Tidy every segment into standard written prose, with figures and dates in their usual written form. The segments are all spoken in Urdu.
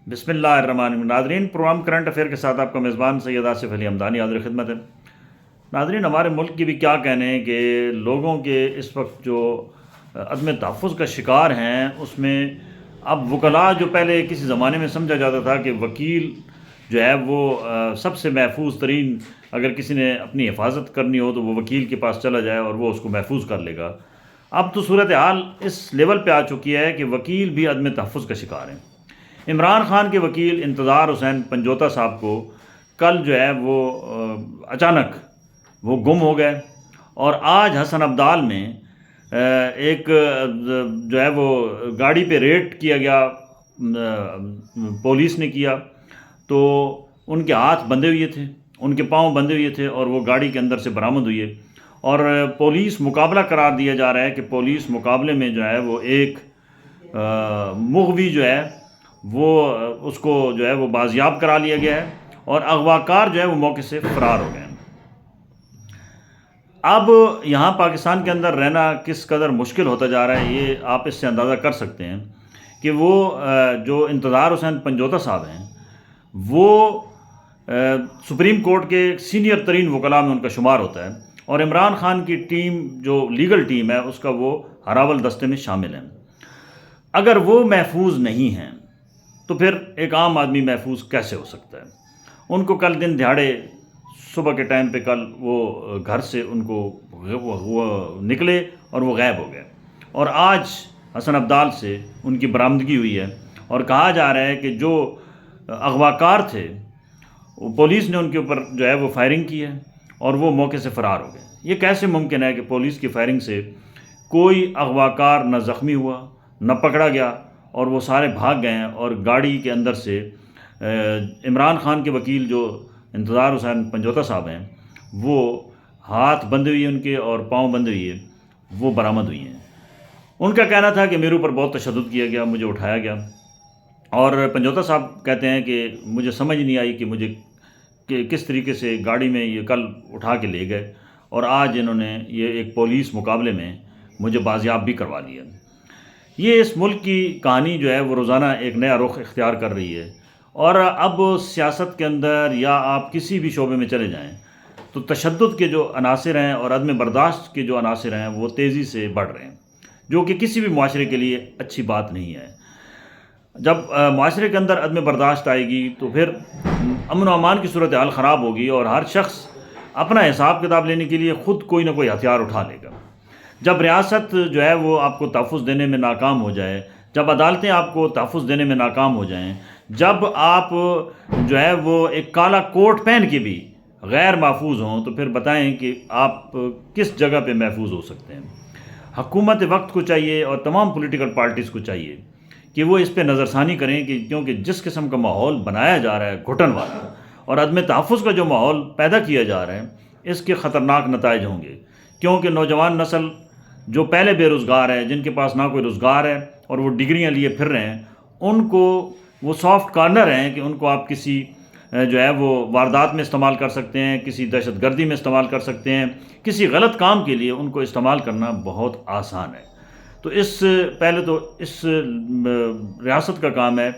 بسم اللہ الرحمن الرحیم۔ ناظرین، پروگرام کرنٹ افیئر کے ساتھ آپ کا میزبان سید آصف علی حمدانی حاضر خدمت ہے۔ ناظرین، ہمارے ملک کی بھی کیا کہنے ہیں کہ لوگوں کے اس وقت جو عدم تحفظ کا شکار ہیں، اس میں اب وکلاء جو پہلے کسی زمانے میں سمجھا جاتا تھا کہ وکیل جو ہے وہ سب سے محفوظ ترین، اگر کسی نے اپنی حفاظت کرنی ہو تو وہ وکیل کے پاس چلا جائے اور وہ اس کو محفوظ کر لے گا، اب تو صورتحال اس لیول پہ آ چکی ہے کہ وکیل بھی عدم تحفظ کا شکار ہیں۔ عمران خان کے وکیل انتظار حسین پنجوتا صاحب کو کل جو ہے وہ اچانک وہ گم ہو گئے، اور آج حسن ابدال میں ایک جو ہے وہ گاڑی پہ ریڈ کیا گیا، پولیس نے کیا، تو ان کے ہاتھ بندھے ہوئے تھے، ان کے پاؤں بندھے ہوئے تھے، اور وہ گاڑی کے اندر سے برآمد ہوئے، اور پولیس مقابلہ قرار دیا جا رہا ہے کہ پولیس مقابلے میں جو ہے وہ ایک مغوی جو ہے وہ اس کو جو ہے وہ بازیاب کرا لیا گیا ہے، اور اغواکار جو ہے وہ موقع سے فرار ہو گئے ہیں۔ اب یہاں پاکستان کے اندر رہنا کس قدر مشکل ہوتا جا رہا ہے، یہ آپ اس سے اندازہ کر سکتے ہیں کہ وہ جو انتظار حسین پنجوتا صاحب ہیں، وہ سپریم کورٹ کے سینئر ترین وکلاء میں ان کا شمار ہوتا ہے، اور عمران خان کی ٹیم جو لیگل ٹیم ہے اس کا وہ ہراول دستے میں شامل ہیں۔ اگر وہ محفوظ نہیں ہیں تو پھر ایک عام آدمی محفوظ کیسے ہو سکتا ہے؟ ان کو کل دن دہاڑے صبح کے ٹائم پہ کل وہ گھر سے ان کو وہ نکلے اور وہ غائب ہو گئے، اور آج حسن ابدال سے ان کی برآمدگی ہوئی ہے، اور کہا جا رہا ہے کہ جو اغواکار تھے پولیس نے ان کے اوپر جو ہے وہ فائرنگ کی ہے اور وہ موقع سے فرار ہو گئے۔ یہ کیسے ممکن ہے کہ پولیس کی فائرنگ سے کوئی اغواکار نہ زخمی ہوا نہ پکڑا گیا اور وہ سارے بھاگ گئے ہیں، اور گاڑی کے اندر سے عمران خان کے وکیل جو انتظار حسین پنجوتا صاحب ہیں، وہ ہاتھ بندھے ہوئے ان کے اور پاؤں بندھے ہوئے وہ برآمد ہوئی ہیں۔ ان کا کہنا تھا کہ میرے اوپر بہت تشدد کیا گیا، مجھے اٹھایا گیا، اور پنجوتا صاحب کہتے ہیں کہ مجھے سمجھ نہیں آئی کہ مجھے کس طریقے سے گاڑی میں یہ کل اٹھا کے لے گئے، اور آج انہوں نے یہ ایک پولیس مقابلے میں مجھے بازیاب بھی کروا لیا۔ یہ اس ملک کی کہانی جو ہے وہ روزانہ ایک نیا رخ اختیار کر رہی ہے، اور اب سیاست کے اندر یا آپ کسی بھی شعبے میں چلے جائیں تو تشدد کے جو عناصر ہیں اور عدم برداشت کے جو عناصر ہیں وہ تیزی سے بڑھ رہے ہیں، جو کہ کسی بھی معاشرے کے لیے اچھی بات نہیں ہے۔ جب معاشرے کے اندر عدم برداشت آئے گی تو پھر امن و امان کی صورتحال خراب ہوگی، اور ہر شخص اپنا حساب کتاب لینے کے لیے خود کوئی نہ کوئی ہتھیار اٹھا لے گا۔ جب ریاست جو ہے وہ آپ کو تحفظ دینے میں ناکام ہو جائے، جب عدالتیں آپ کو تحفظ دینے میں ناکام ہو جائیں، جب آپ جو ہے وہ ایک کالا کوٹ پہن کے بھی غیر محفوظ ہوں، تو پھر بتائیں کہ آپ کس جگہ پہ محفوظ ہو سکتے ہیں۔ حکومت وقت کو چاہیے اور تمام پولیٹیکل پارٹیز کو چاہیے کہ وہ اس پہ نظر ثانی کریں، کہ کیونکہ جس قسم کا ماحول بنایا جا رہا ہے گھٹن والا، اور عدم تحفظ کا جو ماحول پیدا کیا جا رہا ہے، اس کے خطرناک نتائج ہوں گے، کیونکہ نوجوان نسل جو پہلے بے روزگار ہے، جن کے پاس نہ کوئی روزگار ہے اور وہ ڈگریاں لیے پھر رہے ہیں، ان کو وہ سافٹ کارنر ہیں کہ ان کو آپ کسی جو ہے وہ واردات میں استعمال کر سکتے ہیں، کسی دہشت گردی میں استعمال کر سکتے ہیں، کسی غلط کام کے لیے ان کو استعمال کرنا بہت آسان ہے۔ تو پہلے تو اس ریاست کا کام ہے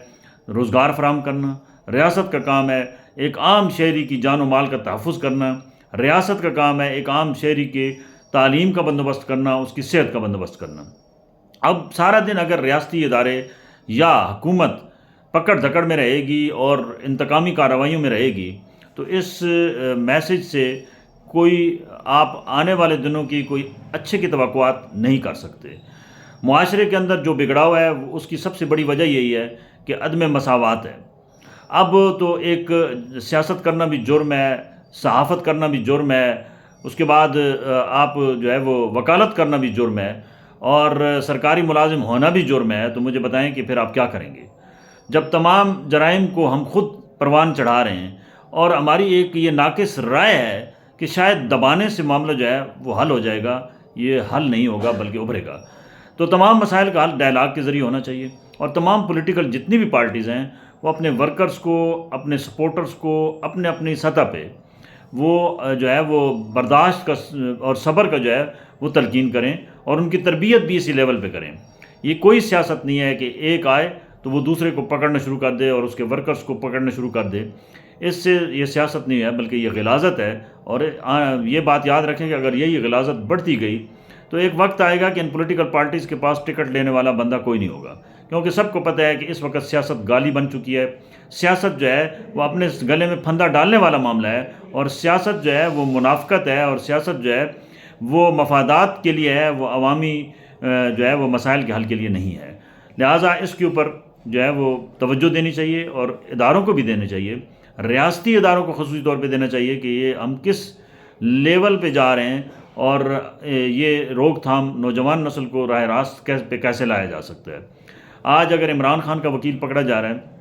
روزگار فراہم کرنا، ریاست کا کام ہے ایک عام شہری کی جان و مال کا تحفظ کرنا، ریاست کا کام ہے ایک عام شہری کے تعلیم کا بندوبست کرنا، اس کی صحت کا بندوبست کرنا۔ اب سارا دن اگر ریاستی ادارے یا حکومت پکڑ دھکڑ میں رہے گی اور انتقامی کارروائیوں میں رہے گی، تو اس میسج سے کوئی آپ آنے والے دنوں کی کوئی اچھے کی توقعات نہیں کر سکتے۔ معاشرے کے اندر جو بگڑاؤ ہے اس کی سب سے بڑی وجہ یہی ہے کہ عدم مساوات ہے۔ اب تو ایک سیاست کرنا بھی جرم ہے، صحافت کرنا بھی جرم ہے، اس کے بعد آپ جو ہے وہ وکالت کرنا بھی جرم ہے، اور سرکاری ملازم ہونا بھی جرم ہے۔ تو مجھے بتائیں کہ پھر آپ کیا کریں گے جب تمام جرائم کو ہم خود پروان چڑھا رہے ہیں، اور ہماری ایک یہ ناقص رائے ہے کہ شاید دبانے سے معاملہ جو ہے وہ حل ہو جائے گا۔ یہ حل نہیں ہوگا بلکہ ابھرے گا۔ تو تمام مسائل کا حل ڈائلاگ کے ذریعے ہونا چاہیے، اور تمام پولیٹیکل جتنی بھی پارٹیز ہیں وہ اپنے ورکرز کو، اپنے سپورٹرز کو اپنی سطح پہ وہ جو ہے وہ برداشت کا اور صبر کا جو ہے وہ تلقین کریں، اور ان کی تربیت بھی اسی لیول پہ کریں۔ یہ کوئی سیاست نہیں ہے کہ ایک آئے تو وہ دوسرے کو پکڑنا شروع کر دے اور اس کے ورکرز کو پکڑنا شروع کر دے. اس سے یہ سیاست نہیں ہے بلکہ یہ غلاظت ہے. اور یہ بات یاد رکھیں کہ اگر یہی غلاظت بڑھتی گئی تو ایک وقت آئے گا کہ ان پولیٹیکل پارٹیز کے پاس ٹکٹ لینے والا بندہ کوئی نہیں ہوگا، کیونکہ سب کو پتہ ہے کہ اس وقت سیاست گالی بن چکی ہے. سیاست جو ہے وہ اپنے گلے میں پھندا ڈالنے والا معاملہ ہے، اور سیاست جو ہے وہ منافقت ہے، اور سیاست جو ہے وہ مفادات کے لیے ہے، وہ عوامی جو ہے وہ مسائل کے حل کے لیے نہیں ہے. لہٰذا اس کے اوپر جو ہے وہ توجہ دینی چاہیے، اور اداروں کو بھی دینا چاہیے، ریاستی اداروں کو خصوصی طور پہ دینا چاہیے کہ یہ ہم کس لیول پہ جا رہے ہیں، اور یہ روک تھام نوجوان نسل کو راہ راست پہ کیسے لایا جا سکتا ہے. آج اگر عمران خان کا وکیل پکڑا جا رہا ہے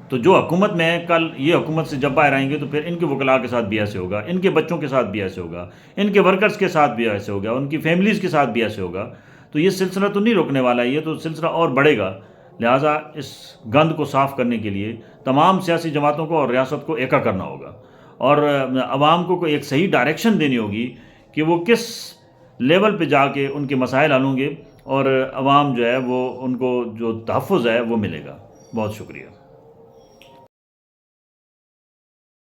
تو جو حکومت میں ہے، کل یہ حکومت سے جب باہر آئیں گے تو پھر ان کے وکلاء کے ساتھ بھی ایسے ہوگا، ان کے بچوں کے ساتھ بھی ایسے ہوگا، ان کے ورکرز کے ساتھ بھی ایسے ہوگا، ان کی فیملیز کے ساتھ بھی ایسے ہوگا. تو یہ سلسلہ تو نہیں رکنے والا ہے، یہ تو سلسلہ اور بڑھے گا. لہٰذا اس گند کو صاف کرنے کے لیے تمام سیاسی جماعتوں کو اور ریاست کو ایکا کرنا ہوگا، اور عوام کو ایک صحیح ڈائریکشن دینی ہوگی کہ وہ کس لیول پہ جا کے ان کے مسائل حل ہوں گے، اور عوام جو ہے وہ ان کو جو تحفظ ہے وہ ملے گا. بہت شکریہ.